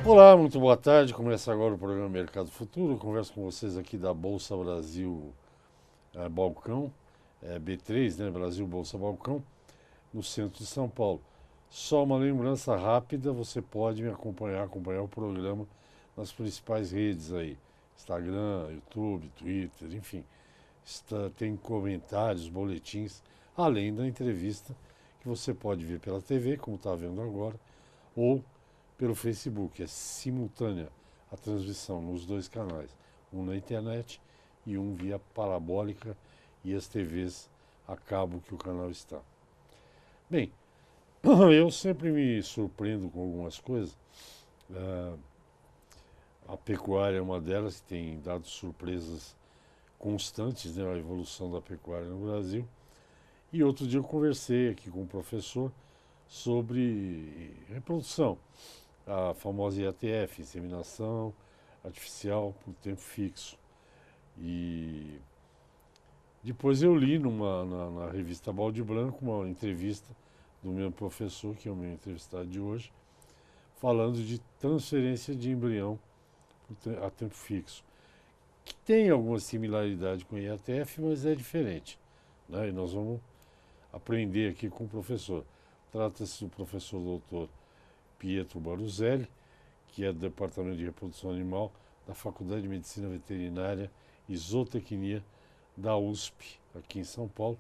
Olá, muito boa tarde. Começa agora o programa Mercado Futuro. Converso com vocês aqui da Bolsa Brasil Balcão, B3, né? Brasil Bolsa Balcão, no centro de São Paulo. Só uma lembrança rápida, você pode me acompanhar o programa nas principais redes aí. Instagram, YouTube, Twitter, enfim. Tem comentários, boletins, além da entrevista que você pode ver pela TV, como está vendo agora, ou pelo Facebook. É simultânea a transmissão nos dois canais, um na internet e um via parabólica e as TVs a cabo que o canal está. Bem, eu sempre me surpreendo com algumas coisas. Ah, a pecuária é uma delas que tem dado surpresas constantes, né, a evolução da pecuária no Brasil. E outro dia eu conversei aqui com um professor sobre reprodução, a famosa IATF, inseminação artificial por tempo fixo. E depois eu li na revista Balde Branco uma entrevista do meu professor, que é o meu entrevistado de hoje, falando de transferência de embrião a tempo fixo, que tem alguma similaridade com o IATF, mas é diferente, né? E nós vamos aprender aqui com o professor. Trata-se do professor doutor Pietro Baruzelli, que é do Departamento de Reprodução Animal da Faculdade de Medicina Veterinária e Zootecnia da USP, aqui em São Paulo.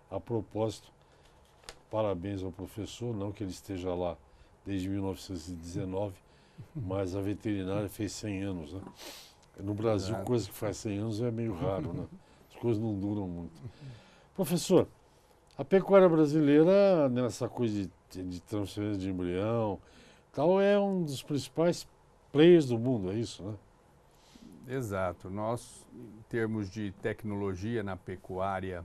A propósito, parabéns ao professor, não que ele esteja lá desde 1919, mas a veterinária fez 100 anos, né? No Brasil, Exato. coisa que faz 100 anos é meio raro, né? As coisas não duram muito. Professor, a pecuária brasileira, nessa coisa de transferência de embrião, tal, é um dos principais players do mundo, é isso, né? Exato. Nós, em termos de tecnologia na pecuária,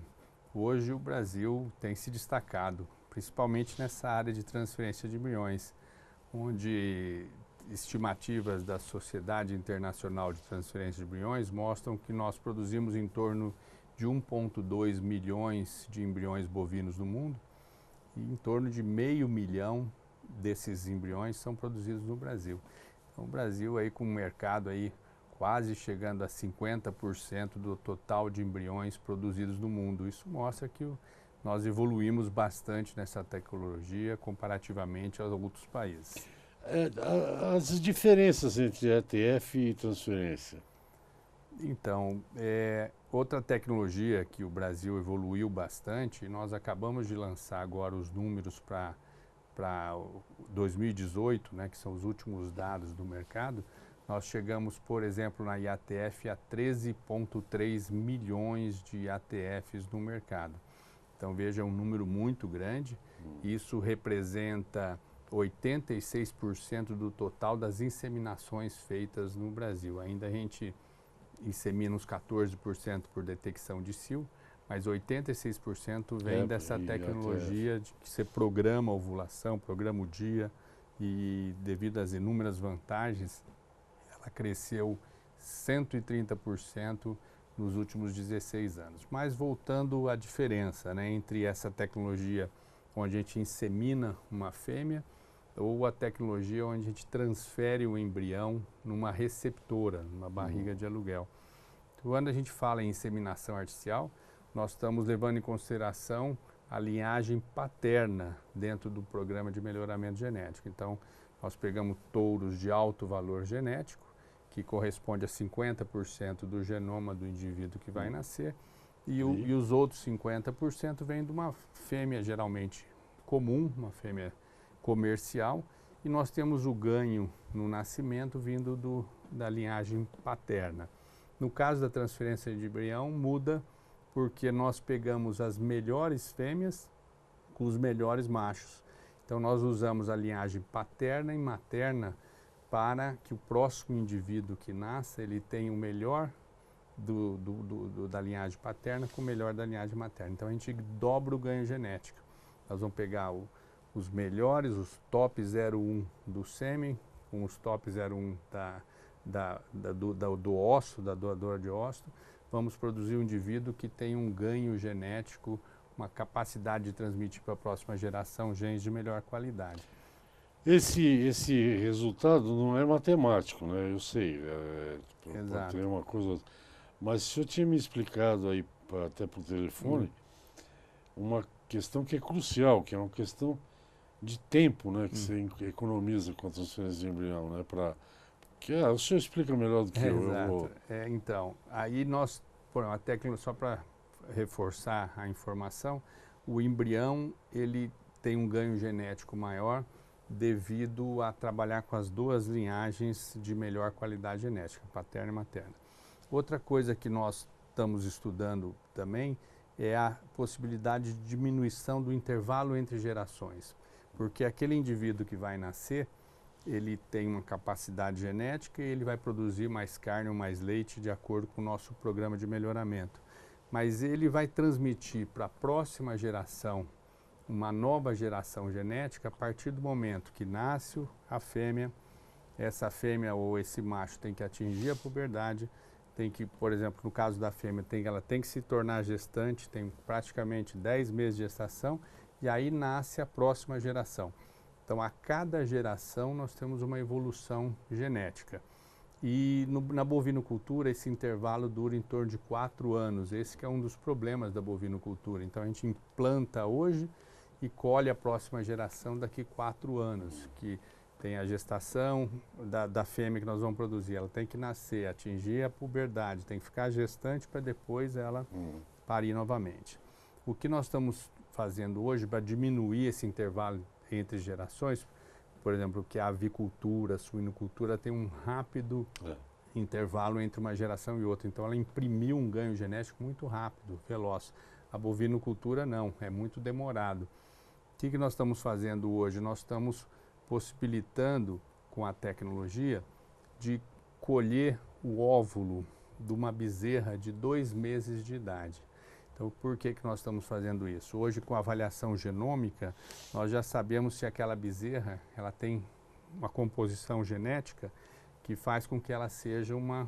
hoje o Brasil tem se destacado, principalmente nessa área de transferência de embriões, onde estimativas da Sociedade Internacional de Transferência de Embriões mostram que nós produzimos em torno de 1,2 milhões de embriões bovinos no mundo e em torno de 500.000 desses embriões são produzidos no Brasil. Então, o Brasil aí com um mercado aí quase chegando a 50% do total de embriões produzidos no mundo. Isso mostra que nós evoluímos bastante nessa tecnologia comparativamente aos outros países. As diferenças entre ETF e transferência. Então, outra tecnologia que o Brasil evoluiu bastante, nós acabamos de lançar agora os números para 2018, né, que são os últimos dados do mercado. Nós chegamos, por exemplo, na IATF a 13,3 milhões de ATFs no mercado. Então, veja, é um número muito grande. Isso representa 86% do total das inseminações feitas no Brasil. Ainda a gente insemina uns 14% por detecção de cio, mas 86% vem dessa tecnologia de que você programa a ovulação, programa o dia, e devido às inúmeras vantagens, ela cresceu 130% nos últimos 16 anos. Mas voltando à diferença, né, entre essa tecnologia onde a gente insemina uma fêmea ou a tecnologia onde a gente transfere o embrião numa receptora, numa barriga de aluguel. Quando a gente fala em inseminação artificial, nós estamos levando em consideração a linhagem paterna dentro do programa de melhoramento genético. Então, nós pegamos touros de alto valor genético, que corresponde a 50% do genoma do indivíduo que vai nascer, e os outros 50% vêm de uma fêmea geralmente comum, uma fêmea comercial, e nós temos o ganho no nascimento vindo da linhagem paterna. No caso da transferência de embrião, muda porque nós pegamos as melhores fêmeas com os melhores machos. Então, nós usamos a linhagem paterna e materna para que o próximo indivíduo que nasça, ele tenha o melhor da linhagem paterna com o melhor da linhagem materna. Então, a gente dobra o ganho genético. Nós vamos pegar os melhores, os top 0,1 do sêmen, com os top 0,1 do osso, da doadora de ósseo. Vamos produzir um indivíduo que tem um ganho genético, uma capacidade de transmitir para a próxima geração genes de melhor qualidade. Esse resultado não é matemático, né? Eu sei, pode Exato. ter uma coisa ou outra. Mas o senhor tinha me explicado aí, até por Hum. telefone, uma questão que é crucial, que é uma questão de tempo, né? Que Hum. você economiza com a transferência de embrião, né? O senhor explica melhor do que eu Exato. vou... Então, aí a tecnologia, só para reforçar a informação, o embrião ele tem um ganho genético maior devido a trabalhar com as duas linhagens de melhor qualidade genética, paterna e materna. Outra coisa que nós estamos estudando também é a possibilidade de diminuição do intervalo entre gerações, porque aquele indivíduo que vai nascer ele tem uma capacidade genética e ele vai produzir mais carne ou mais leite de acordo com o nosso programa de melhoramento. Mas ele vai transmitir para a próxima geração uma nova geração genética a partir do momento que nasce a fêmea, essa fêmea ou esse macho tem que atingir a puberdade, tem que, por exemplo, no caso da fêmea, ela tem que se tornar gestante, tem praticamente 10 meses de gestação, e aí nasce a próxima geração. Então, a cada geração nós temos uma evolução genética. E na bovinocultura esse intervalo dura em torno de 4 anos. Esse que é um dos problemas da bovinocultura. Então, a gente implanta hoje e colhe a próxima geração daqui 4 anos, que tem a gestação da fêmea que nós vamos produzir. Ela tem que nascer, atingir a puberdade, tem que ficar gestante para depois ela parir novamente. O que nós estamos fazendo hoje para diminuir esse intervalo entre gerações, por exemplo, que a avicultura, a suinocultura tem um rápido intervalo entre uma geração e outra. Então, ela imprimiu um ganho genético muito rápido, veloz. A bovinocultura não, é muito demorado. O que nós estamos fazendo hoje? Nós estamos possibilitando, com a tecnologia, de colher o óvulo de uma bezerra de 2 meses de idade. Então, por que nós estamos fazendo isso? Hoje, com a avaliação genômica, nós já sabemos se aquela bezerra ela tem uma composição genética que faz com que ela seja uma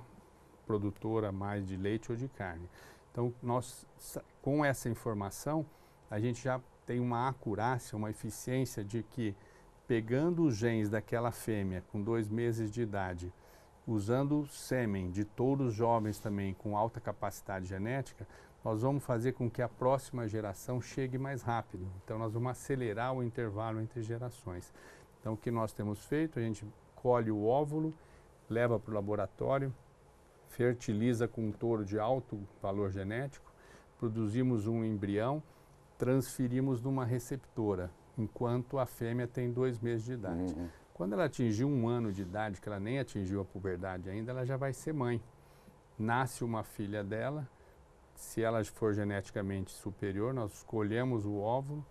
produtora mais de leite ou de carne. Então, com essa informação, a gente já tem uma acurácia, uma eficiência de que, pegando os genes daquela fêmea com 2 meses de idade, usando sêmen de touros jovens também com alta capacidade genética, nós vamos fazer com que a próxima geração chegue mais rápido. Então, nós vamos acelerar o intervalo entre gerações. Então, o que nós temos feito, a gente colhe o óvulo, leva para o laboratório, fertiliza com um touro de alto valor genético, produzimos um embrião, transferimos numa receptora, enquanto a fêmea tem 2 meses de idade. Quando ela atingir 1 ano de idade, que ela nem atingiu a puberdade ainda, ela já vai ser mãe. Nasce uma filha dela. Se ela for geneticamente superior, nós colhemos o óvulo,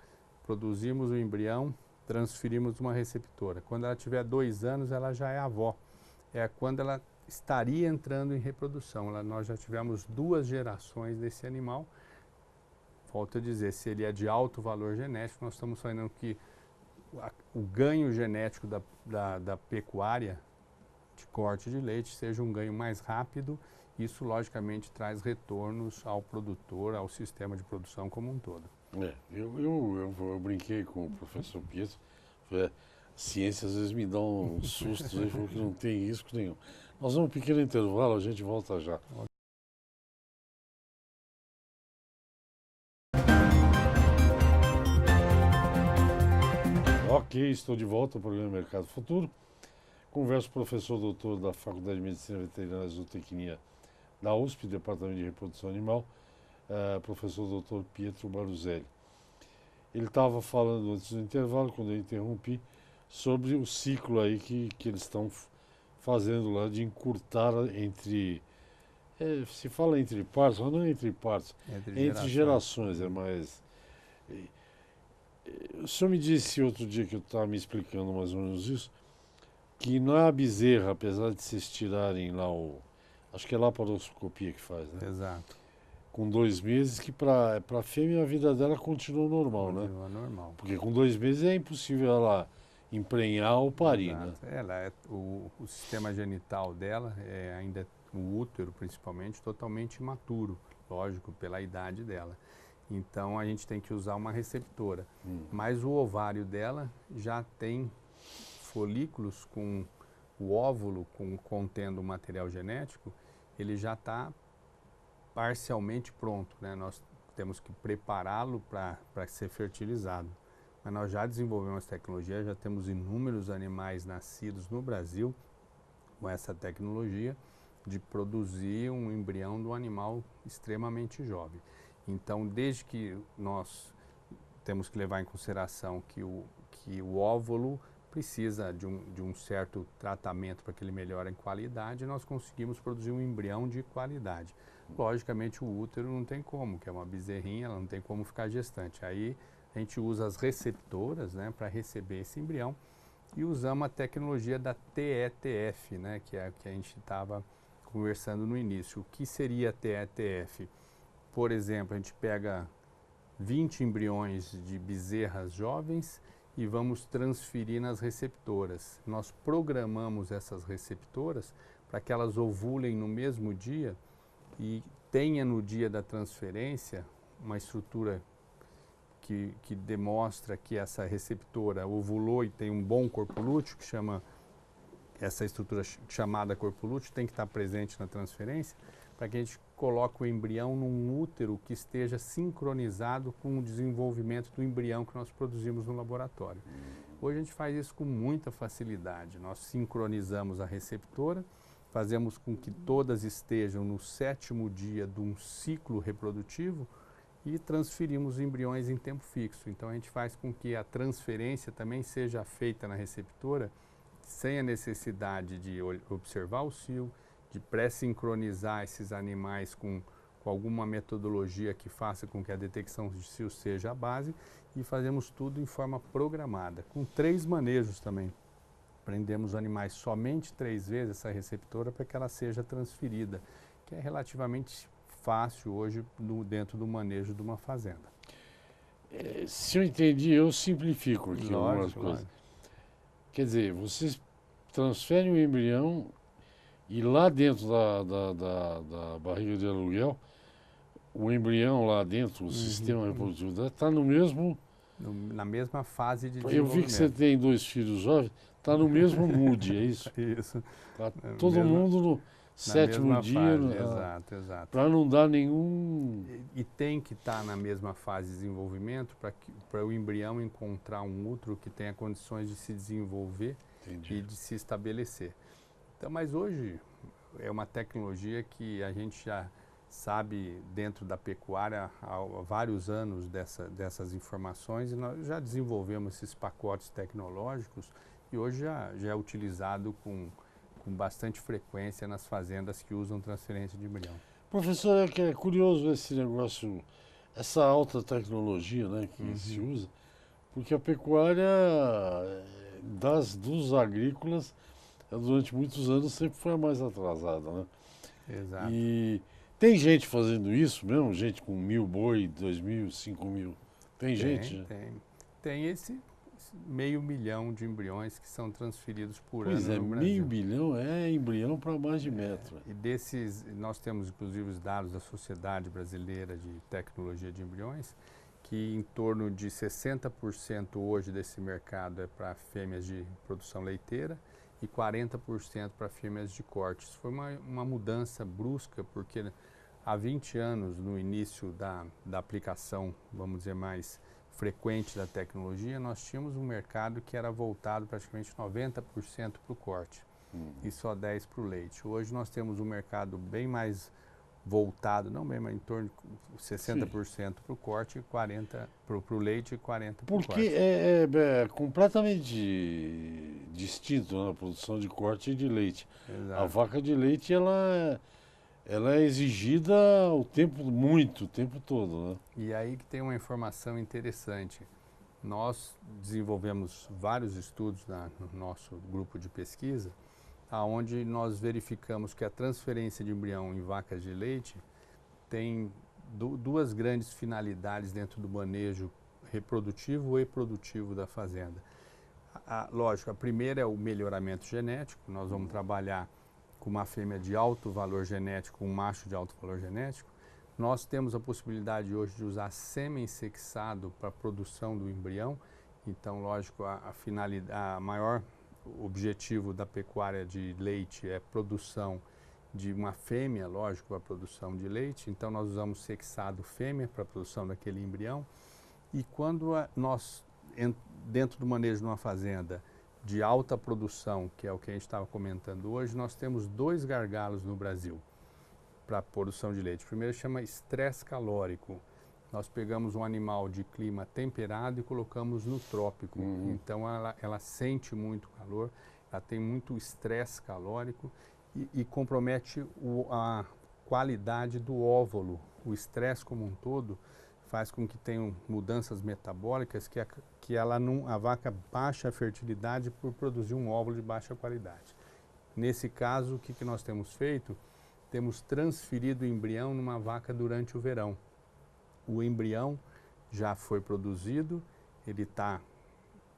produzimos o embrião, transferimos uma receptora. Quando ela tiver 2 anos, ela já é avó. É quando ela estaria entrando em reprodução. Nós já tivemos 2 gerações desse animal. Volto a dizer, se ele é de alto valor genético, nós estamos falando que o ganho genético da pecuária de corte de leite seja um ganho mais rápido. Isso, logicamente, traz retornos ao produtor, ao sistema de produção como um todo. Eu brinquei com o professor Pietro. Ciência às vezes me dá uns sustos, ele falou que não tem risco nenhum. Nós vamos um pequeno intervalo, a gente volta já. Ok, estou de volta ao programa Mercado Futuro. Converso com o professor doutor da Faculdade de Medicina Veterinária e Zootecnia da USP, Departamento de Reprodução Animal, professor doutor Pietro Baruzelli. Ele estava falando antes do intervalo, quando eu interrompi, sobre o ciclo aí que eles estão fazendo lá de encurtar entre... se fala entre partes, mas não é entre partes, entre gerações, é mais... O senhor me disse outro dia que eu estava me explicando mais ou menos isso, que não é a bezerra, apesar de se estirarem lá acho que é laparoscopia que faz, né? Exato. Com 2 meses, que para a fêmea a vida dela continua normal, né? Continua normal. Porque com 2 meses é impossível ela emprenhar ou parir, né? Ela o sistema genital dela ainda o útero, principalmente, totalmente imaturo, lógico, pela idade dela. Então, a gente tem que usar uma receptora. Mas o ovário dela já tem folículos com o óvulo contendo o material genético, ele já está parcialmente pronto, né? Nós temos que prepará-lo para ser fertilizado. Mas nós já desenvolvemos tecnologia, já temos inúmeros animais nascidos no Brasil com essa tecnologia de produzir um embrião de um animal extremamente jovem. Então, desde que nós temos que levar em consideração que o óvulo precisa de um certo tratamento para que ele melhore em qualidade, nós conseguimos produzir um embrião de qualidade. Logicamente, o útero não tem como, que é uma bezerrinha, ela não tem como ficar gestante. Aí a gente usa as receptoras, né, para receber esse embrião e usamos a tecnologia da TETF, né, que é a que a gente estava conversando no início. O que seria a TETF? Por exemplo, a gente pega 20 embriões de bezerras jovens e vamos transferir nas receptoras. Nós programamos essas receptoras para que elas ovulem no mesmo dia e tenha no dia da transferência uma estrutura que demonstra que essa receptora ovulou e tem um bom corpo lúteo, que chama essa estrutura chamada corpo lúteo, tem que estar presente na transferência, para que a gente coloque o embrião num útero que esteja sincronizado com o desenvolvimento do embrião que nós produzimos no laboratório. Hoje a gente faz isso com muita facilidade. Nós sincronizamos a receptora, fazemos com que todas estejam no 7º dia de um ciclo reprodutivo e transferimos embriões em tempo fixo. Então a gente faz com que a transferência também seja feita na receptora sem a necessidade de observar o cio, de pré-sincronizar esses animais com alguma metodologia que faça com que a detecção de cio seja a base, e fazemos tudo em forma programada, com 3 manejos também. Prendemos animais somente 3 vezes essa receptora para que ela seja transferida, que é relativamente fácil hoje dentro do manejo de uma fazenda. Se eu entendi, eu simplifico aqui algumas coisas. Lógico. Quer dizer, vocês transferem o embrião e lá dentro da barriga de aluguel, o embrião lá dentro, o sistema reprodutivo, está no mesmo... Na mesma fase de desenvolvimento. Eu vi que você tem 2 filhos jovens, está no mesmo mood, é isso? Isso. Tá todo mundo no 7º dia. Exato. Para não dar nenhum... E tem que estar na mesma fase de desenvolvimento para o embrião encontrar um útero que tenha condições de se desenvolver. Entendi. E de se estabelecer. Então, mas hoje é uma tecnologia que a gente já sabe dentro da pecuária há vários anos dessas informações, e nós já desenvolvemos esses pacotes tecnológicos e hoje já é utilizado com bastante frequência nas fazendas que usam transferência de embrião. Professor, é curioso esse negócio, essa alta tecnologia, né, que se usa, porque a pecuária dos agrícolas durante muitos anos sempre foi a mais atrasada, né? Exato. E tem gente fazendo isso mesmo? Gente com 1.000 boi, 2.000, 5.000? Tem gente? Tem esse 500 mil de embriões que são transferidos por ano no Brasil. Pois é, 1.000 milhão é embrião para mais de metro. E desses, nós temos inclusive os dados da Sociedade Brasileira de Tecnologia de Embriões, que em torno de 60% hoje desse mercado é para fêmeas de produção leiteira e 40% para fêmeas de corte. Isso foi uma mudança brusca, porque há 20 anos, no início da aplicação, vamos dizer, mais frequente da tecnologia, nós tínhamos um mercado que era voltado praticamente 90% para o corte e só 10% para o leite. Hoje nós temos um mercado bem mais voltado, não bem, mas em torno de 60% para o corte, 40% para o leite e 40% para o corte. Porque é completamente distinto, né, a produção de corte e de leite. Exato. A vaca de leite, ela é exigida o tempo todo, né? E aí que tem uma informação interessante. Nós desenvolvemos vários estudos no nosso grupo de pesquisa, onde nós verificamos que a transferência de embrião em vacas de leite tem duas grandes finalidades dentro do manejo reprodutivo e produtivo da fazenda. Lógico, a primeira é o melhoramento genético. Nós vamos trabalhar com uma fêmea de alto valor genético, um macho de alto valor genético. Nós temos a possibilidade hoje de usar sêmen sexado para a produção do embrião. Então, lógico, a maior o objetivo da pecuária de leite é produção de uma fêmea, lógico, a produção de leite. Então nós usamos sexado fêmea para a produção daquele embrião. E quando dentro do manejo de uma fazenda de alta produção, que é o que a gente estava comentando hoje, nós temos 2 gargalos no Brasil para a produção de leite. O primeiro chama estresse calórico. Nós pegamos um animal de clima temperado e colocamos no trópico. Então ela sente muito calor, ela tem muito estresse calórico e compromete a qualidade do óvulo. O estresse como um todo faz com que tenham mudanças metabólicas que a vaca baixa a fertilidade por produzir um óvulo de baixa qualidade. Nesse caso, o que nós temos feito? Temos transferido o embrião numa vaca durante o verão. O embrião já foi produzido, ele está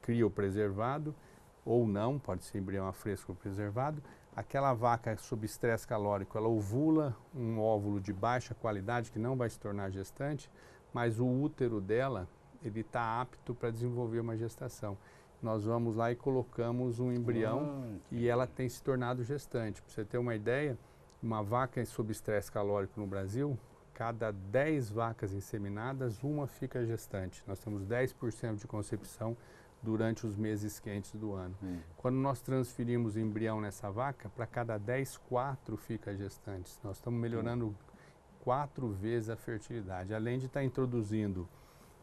criopreservado ou não, pode ser embrião a fresco ou preservado. Aquela vaca sob estresse calórico, ela ovula um óvulo de baixa qualidade que não vai se tornar gestante, mas o útero dela, ele está apto para desenvolver uma gestação. Nós vamos lá e colocamos um embrião e ela tem se tornado gestante. Para você ter uma ideia, uma vaca sob estresse calórico no Brasil, cada 10 vacas inseminadas, uma fica gestante. Nós temos 10% de concepção durante os meses quentes do ano. Quando nós transferimos o embrião nessa vaca, para cada 10, 4 fica gestantes. Nós estamos melhorando 4 vezes a fertilidade, além de estar introduzindo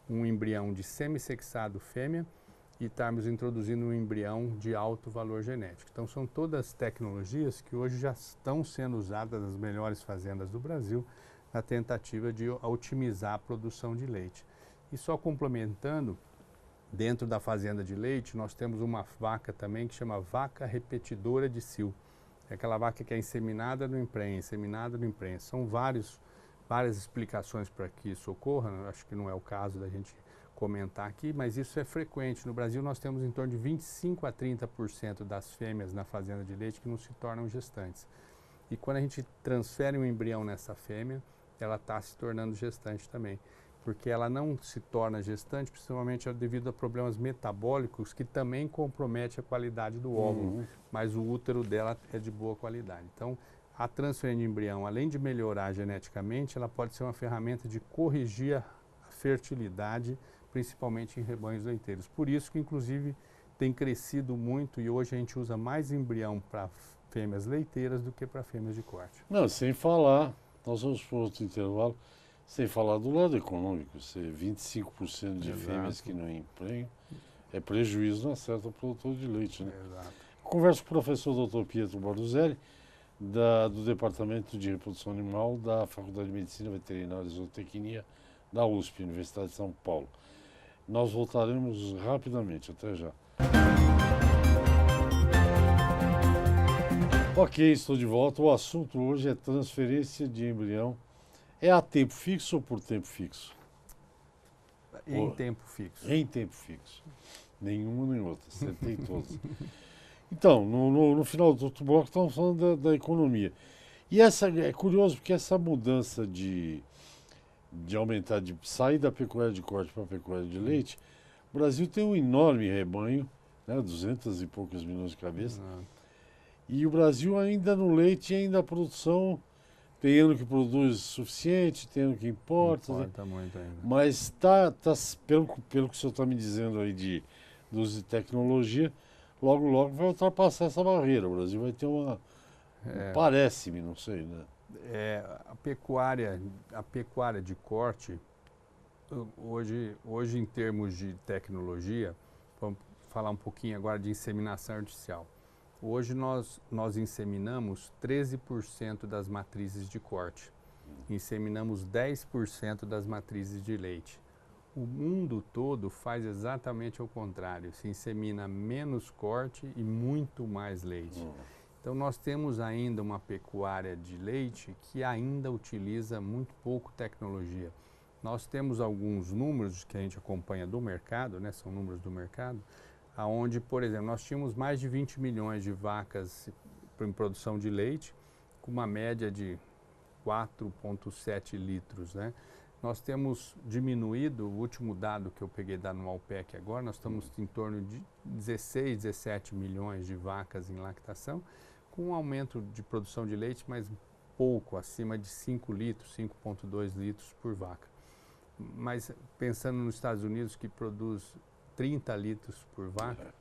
um embrião de semissexado fêmea e estarmos introduzindo um embrião de alto valor genético. Então são todas tecnologias que hoje já estão sendo usadas nas melhores fazendas do Brasil na tentativa de otimizar a produção de leite. E só complementando, dentro da fazenda de leite, nós temos uma vaca também que chama vaca repetidora de cio. É aquela vaca que é inseminada no emprenho, inseminada no emprenho. São várias explicações para que isso ocorra, acho que não é o caso da gente comentar aqui, mas isso é frequente. No Brasil nós temos em torno de 25 a 30% das fêmeas na fazenda de leite que não se tornam gestantes. E quando a gente transfere um embrião nessa fêmea, ela está se tornando gestante também. Porque ela não se torna gestante, principalmente devido a problemas metabólicos que também comprometem a qualidade do óvulo, mas o útero dela é de boa qualidade. Então, a transferência de embrião, além de melhorar geneticamente, ela pode ser uma ferramenta de corrigir a fertilidade, principalmente em rebanhos leiteiros. Por isso que, inclusive, tem crescido muito e hoje a gente usa mais embrião para fêmeas leiteiras do que para fêmeas de corte. Não, sem falar, nós vamos para outro intervalo, sem falar do lado econômico, 25% de fêmeas que não emprenham é prejuízo na certa produtor de leite, né? Exato. Converso com o professor Dr. Pietro Borduzelli, do Departamento de Reprodução Animal da Faculdade de Medicina Veterinária e Zootecnia da USP, Universidade de São Paulo. Nós voltaremos rapidamente, até já. Ok, estou de volta. O assunto hoje é transferência de embrião. É a tempo fixo ou por tempo fixo? Em tempo fixo. Em tempo fixo. Nenhuma nem outra, acertei todas. Então, no final do outro bloco, estamos falando da economia. E é curioso porque essa mudança de aumentar, de sair da pecuária de corte para a pecuária de leite, o Brasil tem um enorme rebanho, né, 200 e poucos milhões de cabeças, e o Brasil ainda no leite, ainda a produção, tem ano que produz suficiente, tem ano que importa, né? Muito ainda. Mas pelo que o senhor está me dizendo aí de uso de tecnologia, logo vai ultrapassar essa barreira. O Brasil vai ter parece-me, não sei, né? A pecuária de corte, hoje em termos de tecnologia, vamos falar um pouquinho agora de inseminação artificial. Hoje nós inseminamos 13% das matrizes de corte, inseminamos 10% das matrizes de leite. O mundo todo faz exatamente ao contrário, se insemina menos corte e muito mais leite. Então nós temos ainda uma pecuária de leite que ainda utiliza muito pouco tecnologia. Nós temos alguns números que a gente acompanha do mercado, né, são números do mercado, onde, por exemplo, nós tínhamos mais de 20 milhões de vacas em produção de leite, com uma média de 4,7 litros, né? nós temos diminuído, o último dado que eu peguei da Anualpec agora, nós estamos em torno de 16, 17 milhões de vacas em lactação, com um aumento de produção de leite, mas pouco, acima de 5 litros, 5,2 litros por vaca. Mas pensando nos Estados Unidos, que produz 30 litros por vaca,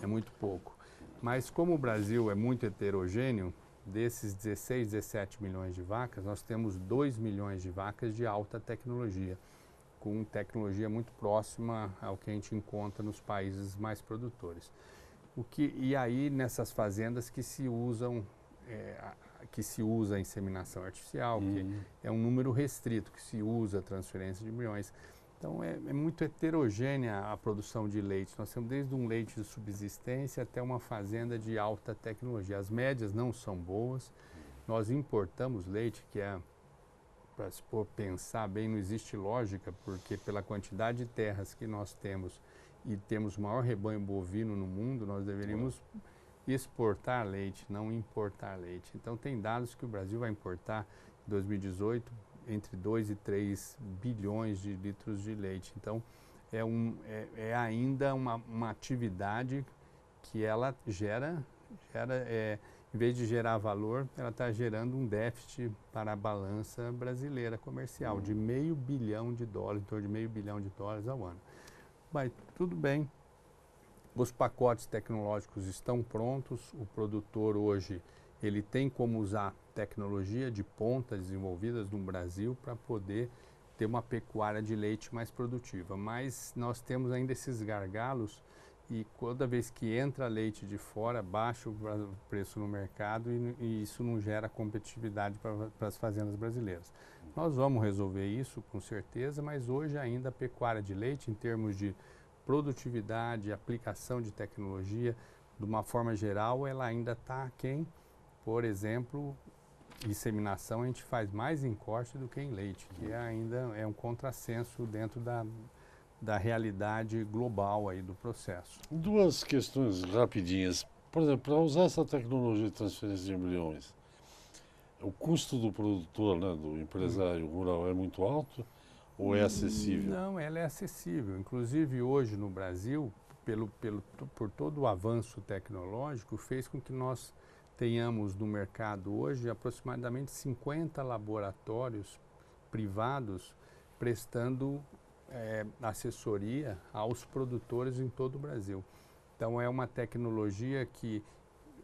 é muito pouco. Mas como o Brasil é muito heterogêneo, desses 16, 17 milhões de vacas, nós temos 2 milhões de vacas de alta tecnologia, com tecnologia muito próxima ao que a gente encontra nos países mais produtores. E aí, nessas fazendas que se usam, que se usa a inseminação artificial, que é um número restrito, que se usa a transferência de embriões. Então, é muito heterogênea a produção de leite. Nós temos desde um leite de subsistência até uma fazenda de alta tecnologia. As médias não são boas. Nós importamos leite, que para se pensar bem, não existe lógica, porque pela quantidade de terras que nós temos e temos o maior rebanho bovino no mundo, nós deveríamos exportar leite, não importar leite. Então, tem dados que o Brasil vai importar em 2018 entre 2 e 3 bilhões de litros de leite. Então, é ainda uma atividade que ela gera em vez de gerar valor, ela está gerando um déficit para a balança brasileira comercial de $500 bilhão, em torno de $500 bilhão ao ano. Mas tudo bem, os pacotes tecnológicos estão prontos, o produtor hoje ele tem como usar tecnologia de ponta desenvolvidas no Brasil para poder ter uma pecuária de leite mais produtiva. Mas nós temos ainda esses gargalos e toda vez que entra leite de fora, baixa o preço no mercado e isso não gera competitividade para as fazendas brasileiras. Nós vamos resolver isso com certeza, mas hoje ainda a pecuária de leite, em termos de produtividade, aplicação de tecnologia, de uma forma geral, ela ainda está aquém. Por exemplo, inseminação a gente faz mais em corte do que em leite, que ainda é um contrassenso dentro da realidade global aí do processo. Duas questões rapidinhas. Por exemplo, para usar essa tecnologia de transferência de embriões, o custo do produtor, né, do empresário rural é muito alto ou é acessível? Não, ela é acessível. Inclusive hoje no Brasil, por todo o avanço tecnológico, fez com que nós tenhamos no mercado hoje aproximadamente 50 laboratórios privados prestando assessoria aos produtores em todo o Brasil. Então é uma tecnologia que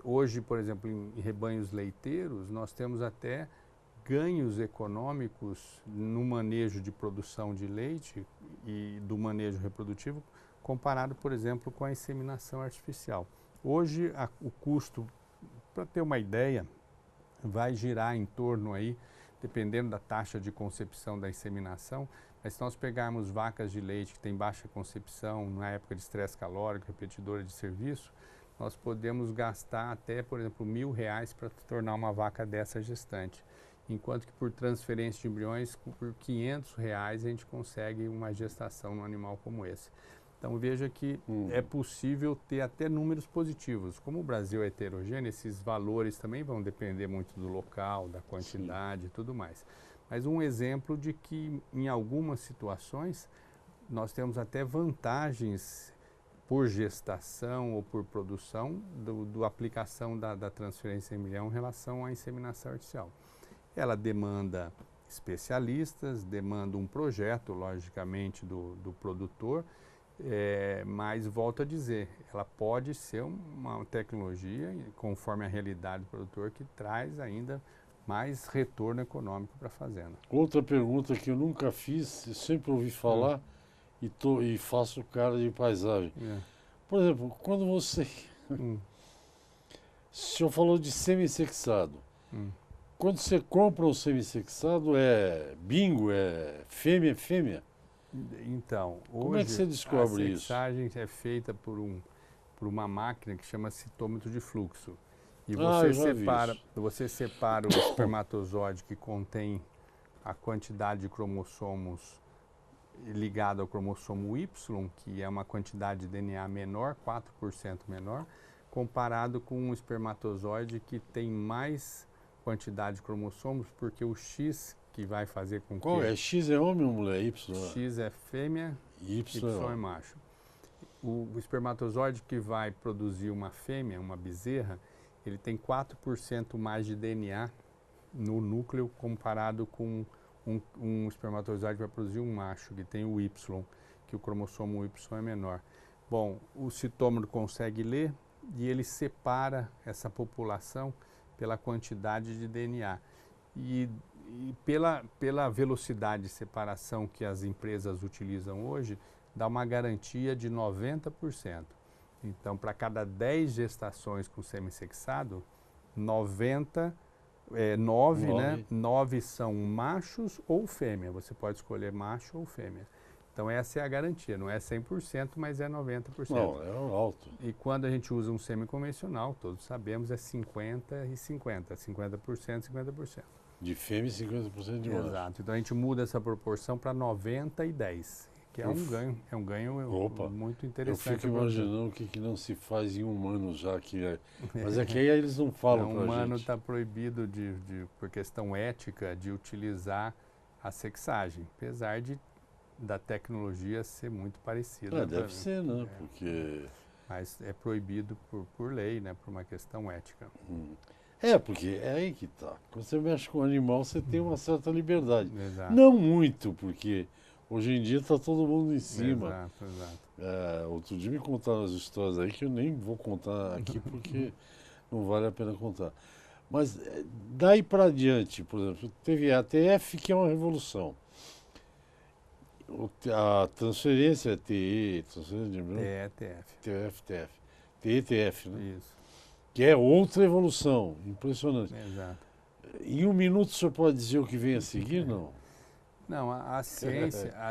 hoje, por exemplo, em rebanhos leiteiros, nós temos até ganhos econômicos no manejo de produção de leite e do manejo reprodutivo comparado, por exemplo, com a inseminação artificial. Hoje o custo, para ter uma ideia, vai girar em torno aí, dependendo da taxa de concepção da inseminação, mas se nós pegarmos vacas de leite que têm baixa concepção, na época de estresse calórico, repetidora de serviço, nós podemos gastar até, por exemplo, R$1.000 para tornar uma vaca dessa gestante. Enquanto que por transferência de embriões, por R$500 a gente consegue uma gestação num animal como esse. Então veja que é possível ter até números positivos. Como o Brasil é heterogêneo, esses valores também vão depender muito do local, da quantidade e tudo mais. Mas um exemplo de que em algumas situações nós temos até vantagens por gestação ou por produção da aplicação da transferência em embrião em relação à inseminação artificial. Ela demanda especialistas, demanda um projeto, logicamente, do produtor, mas volto a dizer, ela pode ser uma tecnologia, conforme a realidade do produtor, que traz ainda mais retorno econômico para a fazenda. Outra pergunta que eu nunca fiz, sempre ouvi falar e faço cara de paisagem. Por exemplo, quando você... O senhor falou de semi-sexado. Quando você compra um semi-sexado, é bingo, é fêmea? Então, como é que você descobre isso? A sexagem é feita por uma máquina que chama citômetro de fluxo. E você separa o espermatozoide que contém a quantidade de cromossomos ligado ao cromossomo Y, que é uma quantidade de DNA menor, 4% menor, comparado com um espermatozoide que tem mais quantidade de cromossomos, porque o X que vai fazer com Qual que... é? X é homem ou mulher? Y? X é fêmea, Y Y é macho. O espermatozoide que vai produzir uma fêmea, uma bezerra, ele tem 4% mais de DNA no núcleo comparado com um espermatozoide que vai produzir um macho, que tem o Y, que o cromossomo Y é menor. Bom, o citômetro consegue ler e ele separa essa população pela quantidade de DNA. E pela velocidade de separação que as empresas utilizam hoje, dá uma garantia de 90%. Então, para cada 10 gestações com semissexado, 9 são machos ou fêmea. Você pode escolher macho ou fêmea. Então, essa é a garantia. Não é 100%, mas é 90%. Não, é alto. E quando a gente usa um semi-convencional, todos sabemos, é 50 e 50. 50%, 50%. De fêmea e 50% de macho. Exato. Então, a gente muda essa proporção para 90 e 10. Que é um ganho muito interessante. Eu fico imaginando o que não se faz em humanos já que é. Mas é que aí eles não falam pra gente. O humano está proibido, por questão ética, de utilizar a sexagem, apesar da tecnologia ser muito parecida. Deve ser, né? Porque... Mas é proibido por lei, né? Por uma questão ética. Porque é aí que tá. Quando você mexe com o animal, você tem uma certa liberdade. Exato. Não muito, porque... Hoje em dia está todo mundo em cima. Exato. Outro dia me contaram as histórias aí que eu nem vou contar aqui porque não vale a pena contar. Mas daí para diante, por exemplo, teve a ATF, que é uma revolução. A transferência é TE, transferência de embrião? TF. TETF, né? Isso. Que é outra evolução, impressionante. Exato. Em um minuto o senhor pode dizer o que vem a seguir, não? Não, a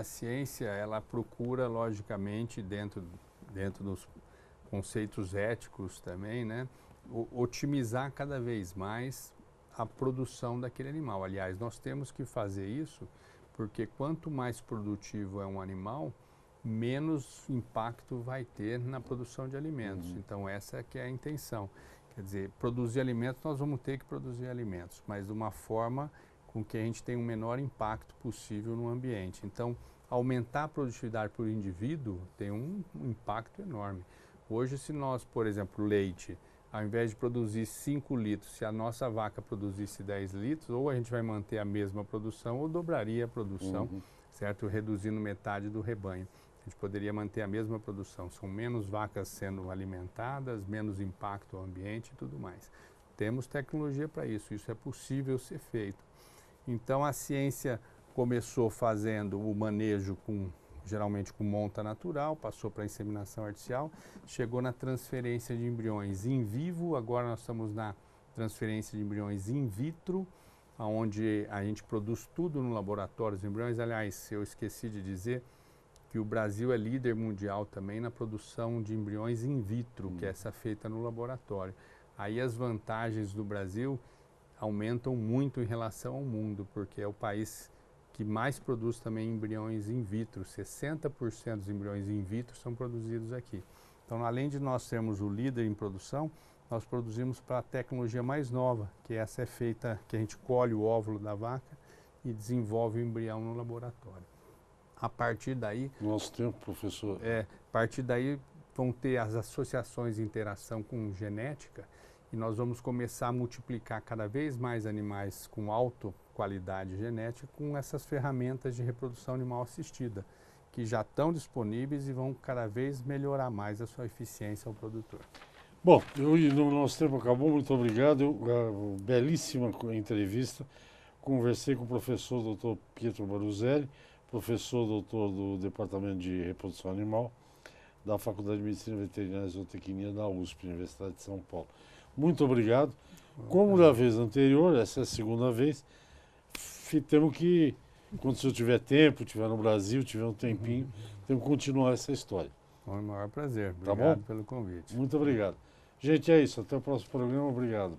ciência, ela procura, logicamente, dentro dos conceitos éticos também, né, otimizar cada vez mais a produção daquele animal. Aliás, nós temos que fazer isso porque quanto mais produtivo é um animal, menos impacto vai ter na produção de alimentos. Então, essa que é a intenção. Quer dizer, produzir alimentos, nós vamos ter que produzir alimentos, mas de uma forma com que a gente tenha o menor impacto possível no ambiente. Então, aumentar a produtividade por indivíduo tem um impacto enorme. Hoje, se nós, por exemplo, leite, ao invés de produzir 5 litros, se a nossa vaca produzisse 10 litros, ou a gente vai manter a mesma produção ou dobraria a produção, certo? Reduzindo metade do rebanho. A gente poderia manter a mesma produção. São menos vacas sendo alimentadas, menos impacto ao ambiente e tudo mais. Temos tecnologia para isso, isso é possível ser feito. Então, a ciência começou fazendo o manejo geralmente com monta natural, passou para a inseminação artificial, chegou na transferência de embriões in vivo, agora nós estamos na transferência de embriões in vitro, onde a gente produz tudo no laboratório dos embriões. Aliás, eu esqueci de dizer que o Brasil é líder mundial também na produção de embriões in vitro, que é essa feita no laboratório. Aí as vantagens do Brasil aumentam muito em relação ao mundo, porque é o país que mais produz também embriões in vitro. 60% dos embriões in vitro são produzidos aqui. Então, além de nós sermos o líder em produção, nós produzimos para a tecnologia mais nova, que essa é feita, que a gente colhe o óvulo da vaca e desenvolve o embrião no laboratório. A partir daí... Nosso tempo, professor. A partir daí vão ter as associações de interação com genética, e nós vamos começar a multiplicar cada vez mais animais com alta qualidade genética com essas ferramentas de reprodução animal assistida, que já estão disponíveis e vão cada vez melhorar mais a sua eficiência ao produtor. Bom, no nosso tempo acabou, muito obrigado. Belíssima entrevista. Conversei com o professor Dr. Pietro Baruzelli, professor doutor do Departamento de Reprodução Animal da Faculdade de Medicina Veterinária e Zootecnia da USP, Universidade de São Paulo. Muito obrigado. Como da vez anterior, essa é a segunda vez, temos que, quando o senhor tiver tempo, tiver no Brasil, tiver um tempinho, temos que continuar essa história. Foi o maior prazer. Tá Obrigado bom? pelo convite. Muito obrigado. Gente, é isso. Até o próximo programa. Obrigado.